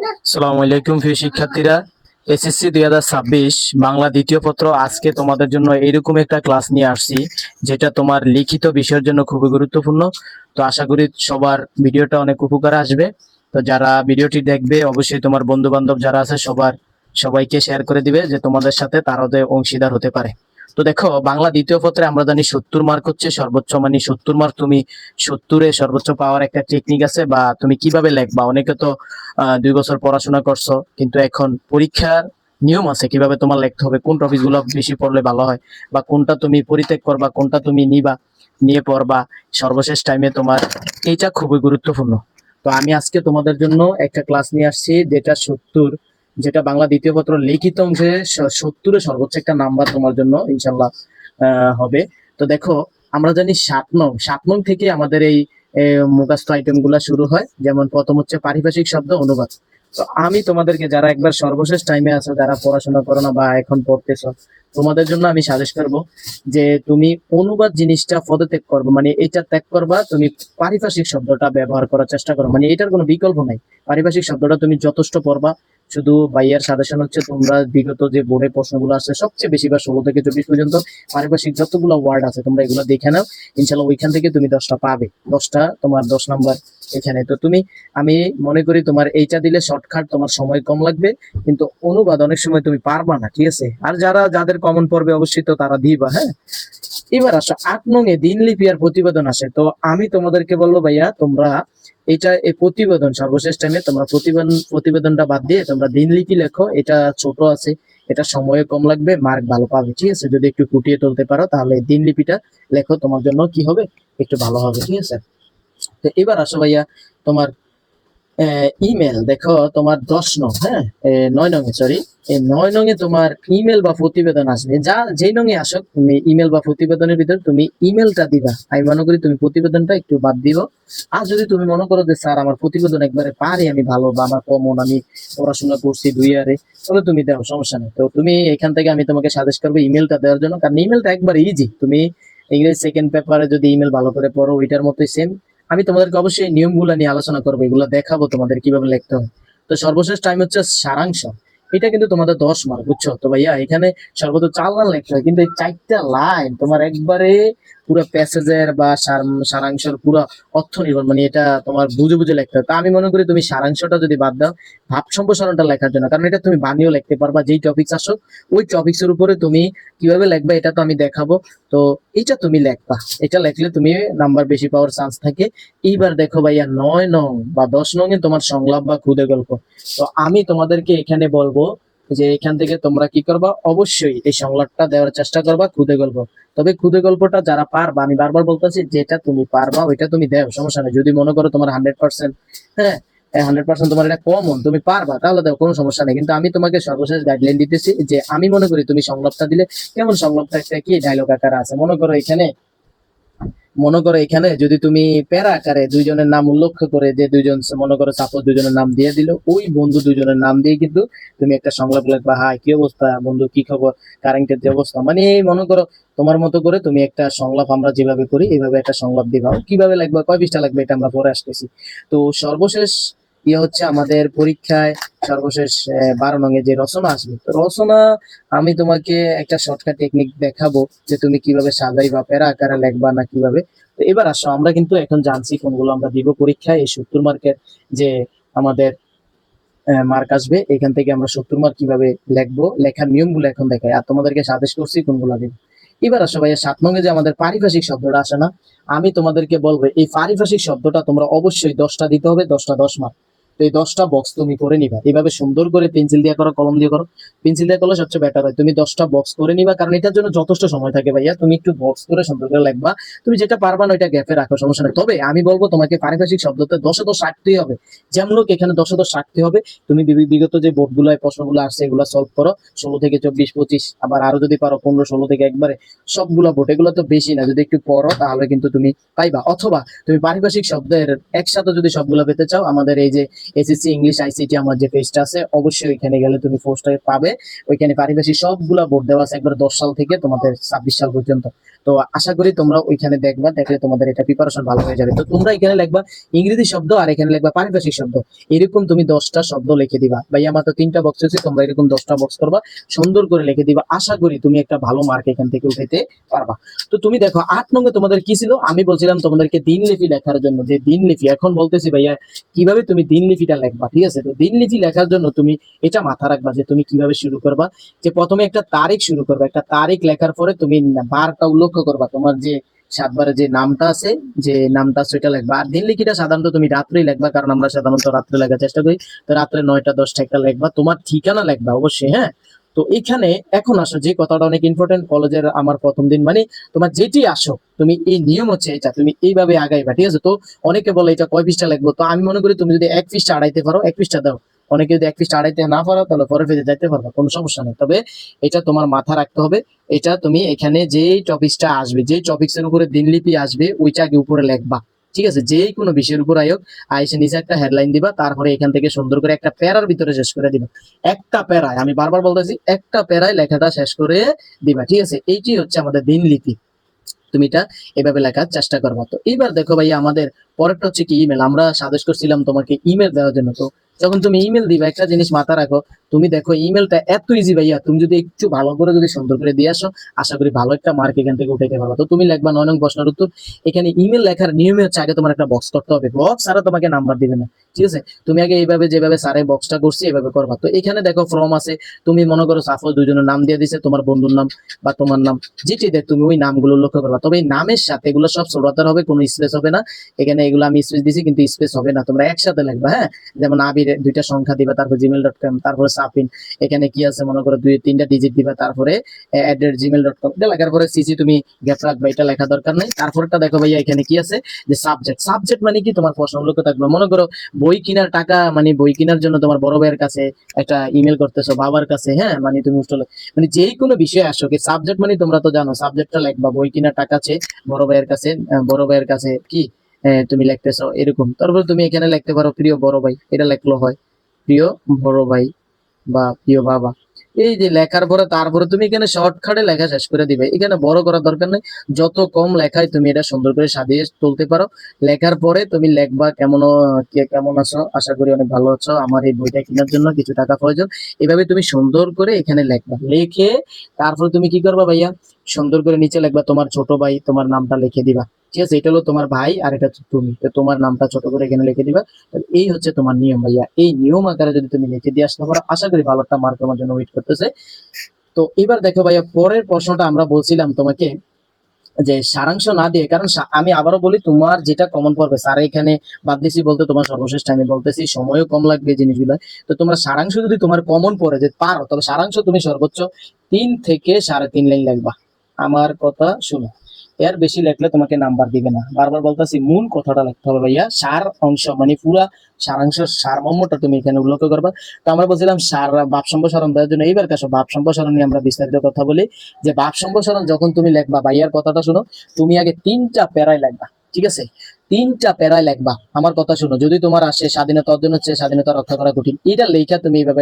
আসসালামু আলাইকুম প্রিয় শিক্ষার্থীরা। এসএসসি 2026 বাংলা দ্বিতীয় পত্র আজকে তোমাদের জন্য এইরকম একটা ক্লাস নিয়ে আসছি, যেটা তোমার লিখিত বিষয়ের জন্য খুবই গুরুত্বপূর্ণ। তো আশা করি সবার ভিডিওটা অনেক উপকারে আসবে। তো যারা ভিডিওটি দেখবে অবশ্যই তোমার বন্ধু বান্ধব যারা আছে সবাইকে শেয়ার করে দিবে, যে তোমাদের সাথে তারাও অংশীদার হতে পারে। তো দেখো, বাংলা দ্বিতীয় পত্রে আমরা জানি 70 মার্ক হচ্ছে সর্বোচ্চ, মানে 70 মার্ক তুমি 70-এ সর্বোচ্চ পাওয়ার একটা টেকনিক আছে, বা তুমি কিভাবে লিখবা। অনেকে তো 2 বছর পড়াশোনা করছো, কিন্তু এখন পরীক্ষার নিয়ম আছে কিভাবে তোমার লিখতে হবে, কোন টপিক গুলো বেশি পড়লে ভালো হয়, বা কোনটা তুমি পরিত্যাগ করবা, কোনটা তুমি নিয়ে পড়বা সর্বশেষ টাইমে তোমার। এইটা খুবই গুরুত্বপূর্ণ। তো আমি আজকে তোমাদের জন্য একটা ক্লাস নিয়ে আসছি, যেটা বাংলা দ্বিতীয় পত্র লিখিত অংশে 70-এ সর্বোচ্চ একটা নাম্বার তোমার জন্য ইনশাল্লাহ হবে। তো দেখো, আমরা জানি 7 নং থেকে আমাদের এই মুখস্থ আইটেম গুলা শুরু হয়। যেমন প্রথম হচ্ছে পারিভাষিক শব্দ অনুবাদ। তো আমি তোমাদেরকে, যারা একবার সর্বশেষ টাইমে আছো, যারা পড়াশোনা করো না বা এখন পড়তেছো, তোমাদের জন্য আমি সাজেস্ট করব যে তুমি অনুবাদ জিনিসটা পদত্যাগ করবো, মানে এটা ত্যাগ করবা। তুমি পারিভাষিক শব্দটা ব্যবহার করার চেষ্টা করো, মানে এটার কোনো বিকল্প নাই। পারিভাষিক শব্দটা তুমি যথেষ্ট পড়বা। শুধু ভাইয়ার সাজেশন হচ্ছে, তোমরা বিগত যে বোর্ডের প্রশ্নগুলো আছে সবচেয়ে বেশি বা 16 থেকে 24 পর্যন্ত পারিভাষিক যতগুলো ওয়ার্ড আছে তোমরা এগুলো দেখে নাও। ইনশাল্লাহ ওইখান থেকে তুমি 10টা পাবে, 10টা তোমার 10 নাম্বার এখানে। তো তুমি, আমি মনে করি তোমার এইটা দিলে শর্টকাট, তোমার সময় কম লাগবে, কিন্তু অনুবাদ অনেক সময় তুমি পারবা না, ঠিক আছে? আর যাদের কমন পড়বে অবশ্যই তো তারা দিবা, হ্যাঁ। এবার আসো 8 নং এ দিনলিপি আর প্রতিবেদন আসে। তো আমি তোমাদেরকে বলবো ভাইয়া, তোমরা এই প্রতিবেদন সর্বশেষ টাইমে তোমরা প্রতিবেদনটা বাদ দিয়ে তোমরা দিনলিপি লেখো। এটা ছোট আছে, এটা সময় কম লাগবে, মার্ক ভালো পাবে, ঠিক আছে? যদি একটু ফুটিয়ে তুলতে পারো তাহলে দিনলিপিটা লেখো, তোমার জন্য কি হবে, একটু ভালো হবে, ঠিক আছে? তো এবার আসো ভাইয়া, তোমার ইমেল দেখো, তোমার 10 নং, হ্যাঁ, 9 নং-এ, সরি, এই 9 নং-এ তোমার ইমেল বা প্রতিবেদন আসবে। যেই নং-এ আসো, তুমি ইমেল বা প্রতিবেদনের ভিতর তুমি ইমেলটা দিবা। আমি মনে করি তুমি প্রতিবেদনটা একটু বাদ দিও। আর যদি তুমি মনে করো যে স্যার আমার প্রতিবেদন একবারে পারি আমি ভালো, বা আমার কমন, আমি পড়াশোনা করছি 2 ইয়ারে, তাহলে তুমি দাও, সমস্যা নেই। তো তুমি এখান থেকে আমি তোমাকে সাজেস্ট করবো ইমেলটা দেওয়ার জন্য, কারণ ইমেলটা একবার ইজি। তুমি ইংরেজি সেকেন্ড পেপারে যদি ইমেল ভালো করে পড়ো, ওইটার মতোই সেম। আমি তোমাদেরকে অবশ্যই নিয়মগুলো নিয়ে আলোচনা করবো, এগুলো দেখাবো তোমাদের কিভাবে লিখতে হয়। তো সর্বশেষ টাইম হচ্ছে সারাংশ। এটা কিন্তু তোমাদের 10 মার্ক, বুঝছো তো ভাইয়া? এখানে সর্বোচ্চ 4 লাইন লিখতে হয়, কিন্তু এই 4টা লাইন তোমার একবারে পুরো প্যাসেজের বা সারাংশের পুরো অর্থ নির্ভর, মানে এটা তোমার বুঝে বুঝে লিখতে হয়। তা আমি মনে করি তুমি সারাংশটা যদি বাদ দাও, ভাব সম্প্রসারণটা লেখার জন্য, কারণ এটা তুমি বানিয়েও লিখতে পারবা। যেই টপিকস আসো ওই টপিক্স এর উপরে তুমি কিভাবে লিখবা এটা তো আমি দেখাবো। তো এটা তুমি লিখবা, এটা লিখলে তুমি নাম্বার বেশি পাওয়ার চান্স থাকে। এইবার দেখো ভাইয়া, 9 নং বা 10 নং এ তোমার সংলাপ বা খুদে গল্প। তো আমি তোমাদেরকে এখানে বলবো যে এখান থেকে তোমরা কি করবা, অবশ্যই এই সংলাপটা দেওয়ার চেষ্টা করবা, খুদে গল্প। তবে খুদে গল্পটা যারা পারবা, আমি বারবার বলতেছি, যেটা তুমি পারবা ওইটা তুমি দেও, সমস্যা নেই। যদি মনে করো তোমার 100%, হ্যাঁ, 100% তোমার এটা কমন, তুমি পারবা, তাহলে দেখো কোনো সমস্যা নেই। কিন্তু আমি তোমাকে সর্বশেষ গাইডলাইন দিতেছি, যে আমি মনে করি তুমি সংলাপটা দিলে কেমন, সংলাপটা একটা কি ডায়লগ আকারে আছে। মনে করো এখানে যদি তুমি প্যারা আকারে দুইজনের নাম উল্লেখ করে, যে দুইজন, মনে করো সাপোজ দুইজনের নাম দিয়ে দিল, ওই বন্ধু দুইজনের নাম দিয়ে কিন্তু তুমি একটা সংলাপ লিখবা। হাই, কি অবস্থা বন্ধু, কি খবর, কারেন্টের যে অবস্থা, মানে মনে করো তোমার মতো করে তুমি একটা সংলাপ, আমরা যেভাবে করি এইভাবে একটা সংলাপ দিবা। কিভাবে লাগবে, কয় পৃষ্ঠা লাগবে, এটা আমরা পরে আসতেছি। তো সর্বশেষ হচ্ছে আমাদের পরীক্ষায় সর্বশেষ 12 নং-এ যে রচনা আসবে, তো রচনা আমি তোমাকে একটা শর্টকাট টেকনিক দেখাবো, যে তুমি কিভাবে সাজাইবা, প্যারা আকারে লিখবা না কিভাবে। তো এবার আসো, আমরা কিন্তু এখন জানছি কোনগুলো আমরা দিব পরীক্ষায়। এই 70 মার্কের যে আমাদের মার্ক আসবে, এখান থেকে আমরা 70 মার্ক কিভাবে লিখবো, লেখার নিয়মগুলো এখন দেখাই, আর তোমাদেরকে সাজেস্ট করছি কোনগুলো দিব। এবার আসো ভাইয়া, 7 নং-এ যে আমাদের পারিভাষিক শব্দটা আসে না, আমি তোমাদেরকে বলবো এই পারিভাষিক শব্দটা তোমরা অবশ্যই 10টা দিতে হবে, 10টা 10 মার্ক। তো এই 10টা বক্স তুমি করে নিবা, এইভাবে সুন্দর করে পেন্সিল দিয়ে করো, কলম দিয়ে করো। পেন্সিল দিয়ে করলে সবচেয়ে বেটার হয়। তুমি 10টা বক্স করে নিবা, কারণ এটার জন্য যথেষ্ট সময় থাকে ভাইয়া। তুমি একটু বক্স করে সুন্দর করে লিখবা। তুমি যেটা পারবা না ওইটা গ্যাপে রাখো, সমস্যা নেই। তবে আমি বলবো তোমাকে পারিভাষিক শব্দতে 10-এ 10 রাখতেই হবে। যেমন লোক এখানে 10-এ 10 রাখতে হবে। তুমি বিগত যে বোর্ডগুলোয় প্রশ্নগুলো আসছে এগুলো সলভ করো, 16 থেকে 24, 25, আবার আরো যদি পারো 15, 16 থেকে একবারে সবগুলা বোর্ড, এগুলো তো বেশি না, যদি একটু পড়ো তাহলে কিন্তু তুমি পাইবা। অথবা তুমি পারিভাষিক শব্দের একসাথে যদি সবগুলো পেতে চাও, আমাদের এই যে এসএসসি ইংলিশ আইসিটি আমার যে পেজটা আছে, অবশ্যই ওইখানে গেলে তুমি পোস্টটা পাবে। ওইখানে পারিভাষিক সবগুলা বোর্ড দেওয়া আছে, একবার 10 সাল থেকে তোমাদের 26 সাল পর্যন্ত। তো আশা করি তোমরা ওইখানে দেখবা, দেখলে তোমাদের এটা প্রিপারেশন ভালো হয়ে যাবে। তো তোমরা এখানে লিখবা ইংরেজি শব্দ আর এখানে লিখবা পারিভাষিক শব্দ, এরকম তুমি 10টা শব্দ লিখে দিবা। ভাই আমার তো 3টা বক্স আছে, তোমরা এরকম 10টা বক্স করবা, সুন্দর করে লিখে দিবা। আশা করি তুমি একটা ভালো মার্ক এখান থেকে উঠাইতে পারবা। তো তুমি দেখো 8 নম্বরে তোমাদের কি ছিল, আমি বলছিলাম তোমাদেরকে দিনলিপি লেখার জন্য, যে দিনলিপি এখন বলতেছি ভাইয়া কিভাবে তুমি দিনলিপিটা লিখবা। ঠিক আছে, তো দিনলিপি লেখার জন্য তুমি এটা মাথা রাখবা যে তুমি কিভাবে শুরু করবা। যে প্রথমে একটা তারিখ শুরু করবা, একটা তারিখ লেখার পরে তুমি বারটা উল্লেখ করবা, তোমার যে 7বারে যে নামটা আছে, যে নামটা সেটা লিখবা। আর দিনলিপিটা সাধারণত তুমি রাত্রেই লিখবা, কারণ আমরা সাধারণত রাত্রে লেখার চেষ্টা করি। তো রাত্রে 9টা 10টা একটা লিখবা, তোমার ঠিকানা লিখবা অবশ্যই, হ্যাঁ। তো এখানে এখন আসো, যে কথাটা অনেক ইম্পর্টেন্ট, কলেজের আমার প্রথম দিন মানে তোমার যেটি আসো, তুমি এই নিয়ম হচ্ছে এটা, তুমি এইভাবে আগাইবা। ঠিক আছে, তো অনেকে বলে এটা কয় পৃষ্ঠা লিখবো, তো আমি মনে করি তুমি যদি 1 পৃষ্ঠা আড়াইতে পারো 1 পৃষ্ঠা দাও। অনেকে যদি 1 পৃষ্ঠা আড়াইতে না পারো তাহলে পরের পেজে যাইতে পারবে, কোনো সমস্যা নেই। তবে এটা তোমার মাথা রাখতে হবে। এটা তুমি এখানে যে টপিকসটা আসবে, যে টপিক্সের উপরে দিনলিপি আসবে, ওইটা আগে উপরে লিখবা। ঠিক আছে, যে কোনো বিষয়ের উপর আয়োগ আইসে নিচে একটা হেডলাইন দিবা, তারপরে এখান থেকে সুন্দর করে একটা প্যারার ভিতরে শেষ করে দিবা। একটা প্যারায়, আমি বারবার বলতেছি, একটা প্যারায় লেখাটা শেষ করে দিবা। ঠিক আছে, এইটি হচ্ছে আমাদের দিনলিপি। তুমি এটা এভাবে লেখার চেষ্টা করবা। তো এইবার দেখো ভাই, আমাদের পরেরটা হচ্ছে কি ইমেল। আমরা সাজেস্ট করছিলাম তোমাকে ইমেল দেওয়ার জন্য। তো যখন তুমি ইমেল দিবা, একটা জিনিস মাথা রাখো, তুমি দেখো ইমেলটা এত ইজি ভাইয়া, তুমি যদি একটু ভালো করে যদি সুন্দর করে দিয়ে আসো, আশা করি ভালো একটা মার্ক এখান থেকে উঠাইতে পারবা। তো তুমি লিখবা 9 নং প্রশ্নের উত্তর। এখানে ইমেল লেখার নিয়মে হচ্ছে আগে তোমার একটা বক্স করতে হবে, বক্স ছাড়া তোমাকে নাম্বার দিবে না। ঠিক আছে, তুমি আগে এইভাবে যেভাবে স্যারে বক্সটা করছি এভাবে করবা। তো এখানে দেখো ফর্ম আছে, তুমি মনে করো সাপোজ দুজনের নাম দিয়ে দিছে, তোমার বন্ধুর নাম বা তোমার নাম, যেটি দেখ তুমি ওই নামগুলো লক্ষ্য করবা। তবে এই নামের সাথে এগুলো সব ছোট হাতের হবে, কোনো স্পেস হবে না। এখানে এগুলো আমি স্পেস দিছি কিন্তু স্পেস হবে না, তোমরা একসাথে লিখবা, হ্যাঁ। যেমন আবির 2টা সংখ্যা দিবা, তারপর gmail.com, তারপরে সাপিন এখানে কি আছে মনে করো 2-3টা ডিজিট দিবা, তারপরে @gmail.com। এটা লেখার পরে সিসি তুমি গ্যাপ রাখবা, এটা লেখা দরকার নাই। তারপরটা দেখো ভাইয়া, এখানে কি আছে যে সাবজেক্ট। সাবজেক্ট মানে কি, তোমার প্রশ্ন লক্ষ্য থাকবে। মনে করো বই কেনার টাকা, মানে বই কেনার জন্য তোমার বড় ভাইয়ের কাছে একটা ইমেল করতেছো, বাবার কাছে, হ্যাঁ, মানে তুমি মানে যে কোনো বিষয়ে আসো, কি সাবজেক্ট মানে তোমরা তো জানো, সাবজেক্টটা লিখবা বই কেনার টাকা আছে বড় ভাইয়ের কাছে, বড় ভাইয়ের কাছে কি তুমি লিখতেছো এরকম। তারপর তুমি এখানে লিখতে পারো প্রিয় বড় ভাই, এটা লিখলো হয় প্রিয় বড় ভাই বা প্রিয় বাবা। এই যে লেখার পরে তারপরে তুমি এখানে শর্টকাটে লেখা শেষ করে দিবে, এখানে বড় করার দরকার নেই। যত কম লেখায় তুমি এটা সুন্দর করে সাজিয়ে তুলতে পারো। লেখার পরে তুমি লিখবা কেমন কে কেমন আছো, আশা করি অনেক ভালো আছো, আমার এই বইটা কেনার জন্য কিছু টাকা প্রয়োজন। এভাবে তুমি সুন্দর করে এখানে লিখবা, লিখে তারপরে তুমি কি করবা ভাইয়া, সুন্দর করে নিচে লিখবা তোমার ছোট ভাই, তোমার নামটা লিখে দিবা। ঠিক আছে, এটা হলো তোমার ভাই আর এটা হচ্ছে তুমি, তো তোমার নামটা ছোট করে এখানে লিখে দিবা। এই হচ্ছে তোমার নিয়ম ভাইয়া। এই নিয়ম আকারে যদি তুমি লিখে দিয়ে আসতে পারো, আশা করি ভালো একটা মার্ক তোমার জন্য ওয়েট করতেছে। তো এবার দেখো ভাইয়া, পরের প্রশ্নটা আমরা বলছিলাম তোমাকে যে সারাংশ না দিয়ে, কারণ আমি আবারও বলি, তোমার যেটা কমন পড়বে স্যার এখানে বাদ দিছি বলতে তোমার সর্বশেষ টাইমে বলতেছি, সময়ও কম লাগবে জিনিসগুলো। তো তোমরা সারাংশ যদি তোমার কমন পড়ে যে পারো, তবে সারাংশ তুমি সর্বোচ্চ 3 থেকে 3.5 লাইন লিখবা। আমার কথা শুনো, এর বেশি লিখলে তোমাকে নাম্বার দিবে না। বারবার বলতেছি, মূল কথাটা লিখতে হবে ভাইয়া, সার অংশ মানে পুরা সারাংশ, সারমর্মটা তুমি এখানে উল্লেখ করবা। তো আমরা বলছিলাম সার ভাব সম্প্রসারণ দেওয়ার জন্য। এইবার কাছে ভাব সম্প্রসারণ নিয়ে আমরা বিস্তারিত কথা বলি। যে ভাব সম্প্রসারণ যখন তুমি লিখবা, ভাইয়ার কথাটা শুনো, তুমি আগে 3টা প্যারায় লিখবা। ঠিক আছে, 3টা প্যারায় লিখবা। আমার কথা শুনো, যদি তোমার আসে স্বাধীনতা অর্জন হচ্ছে স্বাধীনতা রক্ষা করা কঠিন, এটা লেখা তুমি এইভাবে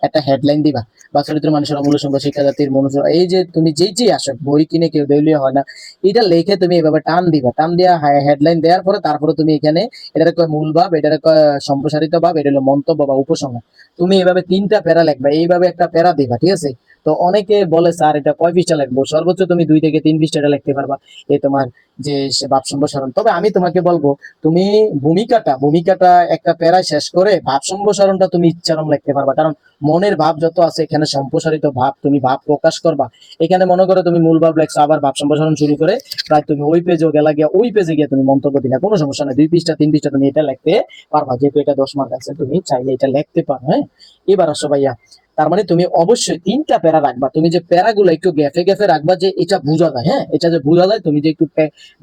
একটা হেডলাইন দিবা। বা চরিত্র মানুষের অমূল্য সম্পদ, শিক্ষা জাতির মনুষ্য, এই যে তুমি যেই আসো, বই কিনে কেউ দেউলিয়া হয় না, এটা লেখে তুমি এভাবে টান দিবা। টান দিয়া হেডলাইন দেওয়ার পরে তারপরে তুমি এখানে এটার কয় মূল ভাব, এটার কয় সম্প্রসারিত ভাব, এটা হলো মন্তব্য বা উপসংহার। তুমি এভাবে 3টা প্যারা লিখবা, এইভাবে একটা প্যারা দিবা। ঠিক আছে, তো অনেকে বলে স্যার এটা কয় পৃষ্ঠা লিখবো, সর্বোচ্চ তুমি 2 থেকে 3 পৃষ্ঠা লিখতে পারবা এই তোমার যে ভাব সম্প্রসারণ। তবে আমি তোমাকে বলবো, তুমি ভূমিকাটা একটা প্যারায় শেষ করে ভাব সম্প্রসারণটা তুমি ইচ্ছারম লিখতে পারবা। কারণ মনের ভাব যত আছে এখানে সম্প্রসারিত ভাব, তুমি ভাব প্রকাশ করবা। এখানে মনে করো তুমি মূল ভাব লেখছো, আবার ভাব সম্প্রসারণ শুরু করে প্রায় তুমি ওই পেজে গেলা, গিয়া ওই পেজে গিয়ে তুমি মন্তব্য দিলা, কোনো সমস্যা নেই। 2 পৃষ্ঠা 3 পৃষ্ঠা তুমি এটা লিখতে পারবা, যেহেতু এটা 10 মার্ক আছে, তুমি চাইলে এটা লিখতে পারো, হ্যাঁ। এবার আসো ভাইয়া, তার মানে তুমি অবশ্যই 3টা প্যারা রাখবা। তুমি যে প্যারাগুলো একটু গ্যাপে গ্যাপে রাখবা, যে এটা বোঝা যায়, হ্যাঁ, এটা যে বোঝা যায়, তুমি যে একটু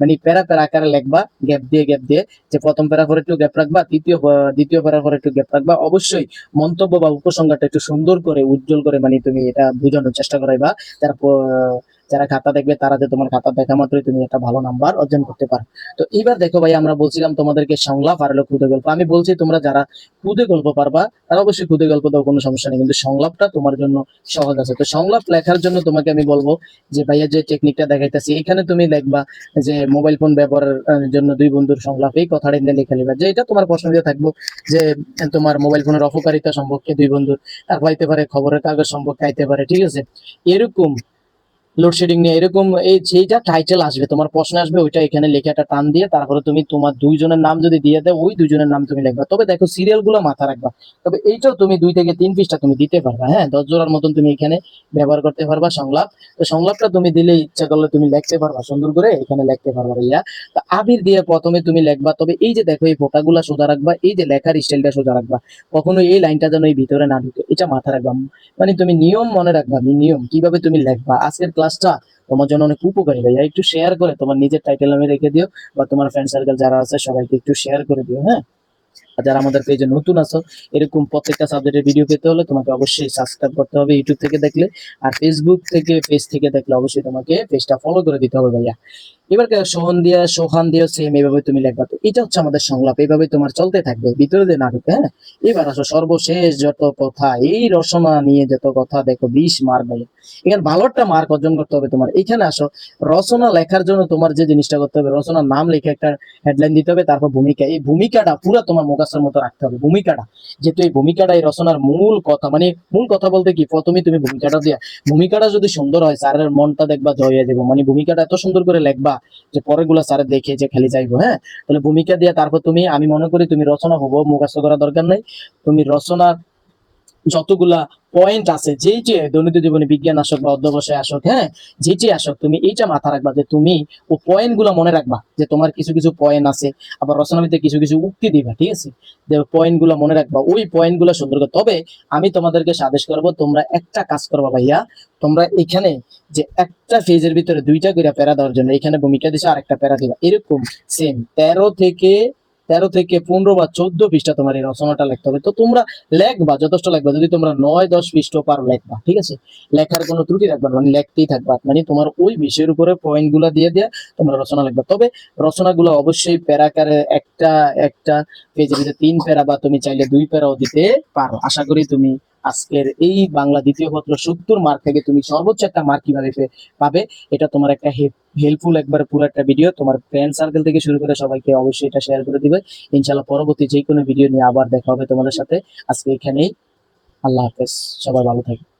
মানে প্যারা প্যারা আকারে লিখবা, গ্যাপ দিয়ে যে প্রথম প্যারা পরে একটু গ্যাপ রাখবা, দ্বিতীয় প্যারা পরে একটু গ্যাপ রাখবা। অবশ্যই মন্তব্য বা উপসংহারটা একটু সুন্দর করে উজ্জ্বল করে মানে তুমি এটা বোঝানোর চেষ্টা করাইবা। তারপর যারা খাতা দেখবে তারা যে তোমার খাতা দেখা মাত্রই তুমি একটা ভালো নাম্বার অর্জন করতে পারো। তো এবার দেখো ভাই, আমরা বলছিলাম তোমাদেরকে সংলাপ আর হলো ক্ষুদে গল্প। আমি বলছি তোমরা যারা ক্ষুদে গল্প পারবা তারা অবশ্যই ক্ষুদে গল্প দাও, কোনো সমস্যা নেই, কিন্তু সংলাপটা তোমার জন্য সহজ আছে। তো সংলাপ লেখার জন্য তোমাকে আমি বলবো যে ভাইয়া যে টেকনিকটা দেখাইতেছি, এখানে তুমি লিখবা যে মোবাইল ফোন ব্যবহারের জন্য দুই বন্ধুর সংলাপ, এই কথাটা এখানে লিখে নিবা, যে এটা তোমার প্রশ্ন দিয়ে থাকবো যে তোমার মোবাইল ফোনের অপকারিতা সম্পর্কে দুই বন্ধুর, তারপর আইতে পারে খবরের কাগজ সম্পর্কে আইতে পারে, ঠিক আছে, এরকম লোডশেডিং নিয়ে এরকম এই যেটা টাইটেল আসবে, তোমার প্রশ্ন আসবে, ওইটা এখানে লিখে একটা টান দিয়ে তারপরে তুমি তোমার দুইজনের নাম যদি দিয়ে দাও, ওই দুইজনের নাম তুমি লিখবা। তবে দেখো সিরিয়াল গুলো মাথা রাখবা। তবে এইটাও তুমি 2 থেকে 3 পৃষ্ঠা তুমি দিতে পারবা, হ্যাঁ, 10 জোড়ার মতন তুমি এখানে ব্যবহার করতে পারবা সংলাপ। তো সংলাপটা তুমি দিলে ইচ্ছা করলে তুমি লিখতে পারবা, সুন্দর করে এখানে লিখতে পারবা ভাইয়া। তো আবির দিয়ে প্রথমে তুমি লিখবা, তবে এই যে দেখো এই ফোঁটাগুলা সোজা রাখবা, এই যে লেখার স্টাইলটা সোজা রাখবা, কখনো এই লাইনটা যেন এই ভিতরে না ঢুকে, এটা মাথা রাখবা। মানে তুমি নিয়ম মনে রাখবা, নিয়ম কিভাবে তুমি লিখবা। আজকের ক্লাসটা তোমার জন্য অনেক উপকারী ভাইয়া, একটু শেয়ার করে তোমার নিজের টাইটেল নামে রেখে দিও, বা তোমার ফ্রেন্ড সার্কেল যারা আছে সবাইকে একটু শেয়ার করে দিও, হ্যাঁ। আর যারা আমাদের পেজে নতুন আছো, এরকম প্রত্যেকটা সাবজেক্টের ভিডিও পেতে হলে তোমাকে অবশ্যই সাবস্ক্রাইব করতে হবে ইউটিউব থেকে দেখলে, আর ফেসবুক থেকে পেজ থেকে দেখলে অবশ্যই তোমাকে পেজটা ফলো করে দিতে হবে ভাইয়া। এবার সোহান দিয়া সেম এইভাবে তুমি লিখবা। তো এটা হচ্ছে আমাদের সংলাপ, এইভাবে তোমার চলতে থাকবে, ভিতরে দিয়ে না ঢুকে, হ্যাঁ। এবার আসো সর্বশেষ যত কথা, এই রচনা নিয়ে যত কথা, দেখো 20 মার্ক ভাইয়া। এখানে ভালো একটা মার্ক অর্জন করতে হবে তোমার। এখানে আসো, রচনা লেখার জন্য তোমার যে জিনিসটা করতে হবে, রচনার নাম লিখে একটা হেডলাইন দিতে হবে, তারপর ভূমিকা, এই ভূমিকাটা পুরো তোমার মুখস্থের মতো রাখতে হবে, ভূমিকাটা, যেহেতু এই ভূমিকাটা এই রচনার মূল কথা, মানে মূল কথা বলতে কি, প্রথমে তুমি ভূমিকাটা দিয়া, ভূমিকাটা যদি সুন্দর হয় স্যারের মনটা দেখবা জয় হয়ে যাবো, মানে ভূমিকাটা এত সুন্দর করে লিখবা যে পরেরগুলা স্যারের দেখে যে খালি যাইবো, হ্যাঁ। তাহলে ভূমিকা দিয়ে তারপর তুমি, আমি মনে করি তুমি রচনা হবো মুখস্থ করার দরকার নাই, তুমি রচনা যতগুলা পয়েন্ট আছে, যেই যে দৈনন্দিন জীবনে বিজ্ঞান আসক বা অধ্যবসায় আসক, হ্যাঁ, যেটি আসক, তুমি এইটা মাথা রাখবা যে তুমি ও পয়েন্ট গুলা মনে রাখবা, যে তোমার কিছু কিছু পয়েন্ট আছে, আবার রচনাবিতে কিছু কিছু উক্তি দিবা, ঠিক আছে, যে পয়েন্ট গুলা মনে রাখবা, ওই পয়েন্ট গুলা সুন্দর করে। তবে আমি তোমাদেরকে সাজেশ করবো, তোমরা একটা কাজ করবা ভাইয়া, তোমরা এখানে যে একটা পেজের ভিতরে 2টা করে প্যারা দেওয়ার জন্য এখানে ভূমিকা দিছে আর একটা প্যারা দিবা, এরকম সেম 13 থেকে 15 বা 14 পৃষ্ঠা তোমার এই রচনাটা লিখতে হবে। তো তোমরা লেখবা, যথেষ্ট লেখবা, যদি তোমরা 9-10 পৃষ্ঠা পারো লেখবা, ঠিক আছে, লেখার কোনো ত্রুটি রাখবা না, মানে লেখতেই থাকবা, মানে তোমার ওই বিষয়ের উপরে পয়েন্ট গুলা দিয়ে দিয়ে তোমরা রচনা লিখবা। তবে রচনাগুলো অবশ্যই প্যারাকারে, একটা একটা পেজের ভিতরে 3 প্যারা, বা তুমি চাইলে 2 প্যারাও দিতে পারো। আশা করি তুমি আজকের এই বাংলা দ্বিতীয় পত্র 70 মার্ক থেকে তুমি সর্বোচ্চ একটা মার্ক কিভাবে পাবে, এটা তোমার একটা হেল্পফুল একবার পুরো একটা ভিডিও, তোমার ফ্রেন্ড সার্কেল থেকে শুরু করে সবাইকে অবশ্যই এটা শেয়ার করে দিবে। ইনশাল্লাহ পরবর্তী যে কোনো ভিডিও নিয়ে আবার দেখা হবে তোমাদের সাথে। আজকে এখানেই, আল্লাহ হাফেজ, সবাই ভালো থাকবে।